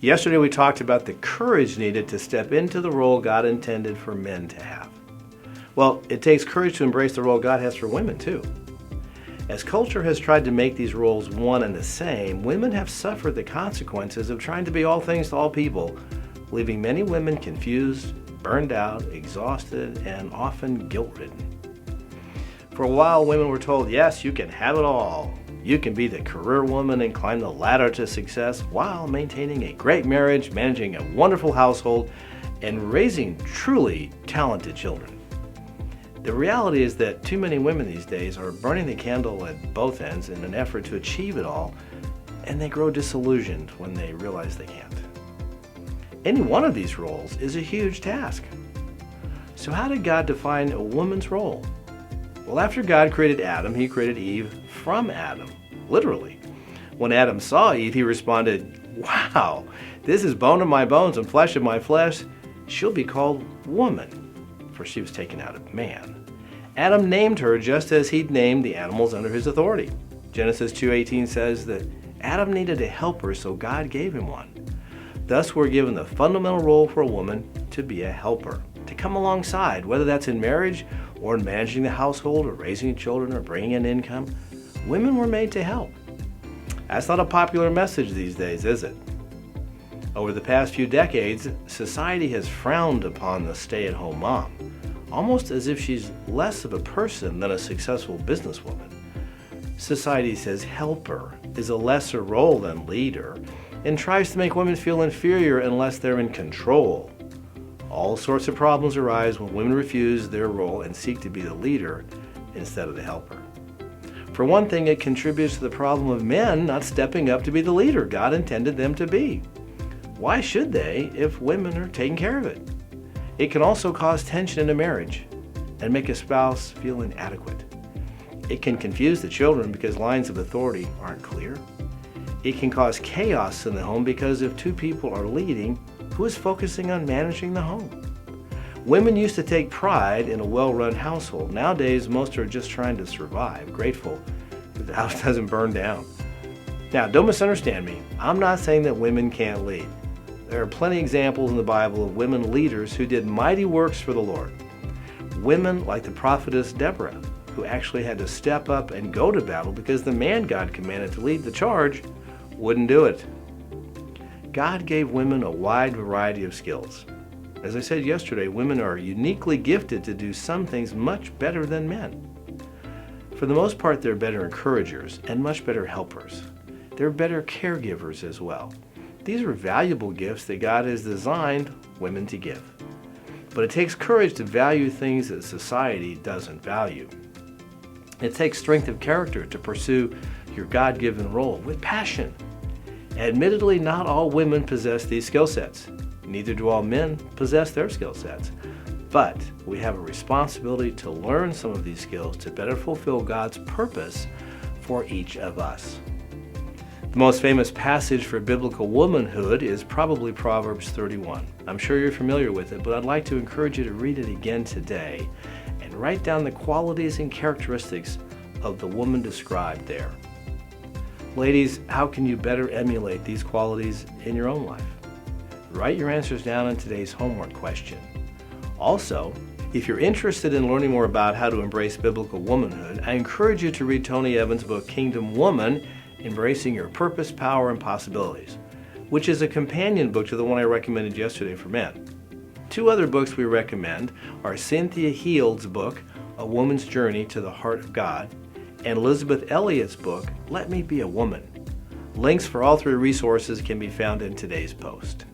Yesterday we talked about the courage needed to step into the role God intended for men to have. Well, it takes courage to embrace the role God has for women too. As culture has tried to make these roles one and the same, women have suffered the consequences of trying to be all things to all people, leaving many women confused, burned out, exhausted, and often guilt-ridden. For a while, women were told, yes, you can have it all. You can be the career woman and climb the ladder to success while maintaining a great marriage, managing a wonderful household, and raising truly talented children. The reality is that too many women these days are burning the candle at both ends in an effort to achieve it all, and they grow disillusioned when they realize they can't. Any one of these roles is a huge task. So how did God define a woman's role? Well, after God created Adam, he created Eve from Adam, literally. When Adam saw Eve, he responded, wow, this is bone of my bones and flesh of my flesh. She'll be called woman, for she was taken out of man. Adam named her just as he'd named the animals under his authority. Genesis 2:18 says that Adam needed a helper, so God gave him one. Thus, we're given the fundamental role for a woman to be a helper, to come alongside, whether that's in marriage or in managing the household or raising children or bringing in income. Women were made to help. That's not a popular message these days, is it? Over the past few decades, society has frowned upon the stay-at-home mom, almost as if she's less of a person than a successful businesswoman. Society says helper is a lesser role than leader and tries to make women feel inferior unless they're in control. All sorts of problems arise when women refuse their role and seek to be the leader instead of the helper. For one thing, it contributes to the problem of men not stepping up to be the leader God intended them to be. Why should they if women are taking care of it? It can also cause tension in a marriage and make a spouse feel inadequate. It can confuse the children because lines of authority aren't clear. It can cause chaos in the home because if two people are leading, who is focusing on managing the home? Women used to take pride in a well-run household. Nowadays, most are just trying to survive, grateful that the house doesn't burn down. Now, don't misunderstand me. I'm not saying that women can't lead. There are plenty of examples in the Bible of women leaders who did mighty works for the Lord. Women like the prophetess Deborah, who actually had to step up and go to battle because the man God commanded to lead the charge wouldn't do it. God gave women a wide variety of skills. As I said yesterday, women are uniquely gifted to do some things much better than men. For the most part, they're better encouragers and much better helpers. They're better caregivers as well. These are valuable gifts that God has designed women to give. But it takes courage to value things that society doesn't value. It takes strength of character to pursue your God-given role with passion. Admittedly, not all women possess these skill sets. Neither do all men possess their skill sets. But we have a responsibility to learn some of these skills to better fulfill God's purpose for each of us. The most famous passage for biblical womanhood is probably Proverbs 31. I'm sure you're familiar with it, but I'd like to encourage you to read it again today and write down the qualities and characteristics of the woman described there. Ladies, how can you better emulate these qualities in your own life? Write your answers down in today's homework question. Also, if you're interested in learning more about how to embrace biblical womanhood, I encourage you to read Tony Evans' book, Kingdom Woman, Embracing Your Purpose, Power, and Possibilities, which is a companion book to the one I recommended yesterday for men. Two other books we recommend are Cynthia Heald's book, A Woman's Journey to the Heart of God, and Elisabeth Elliot's book, Let Me Be a Woman. Links for all three resources can be found in today's post.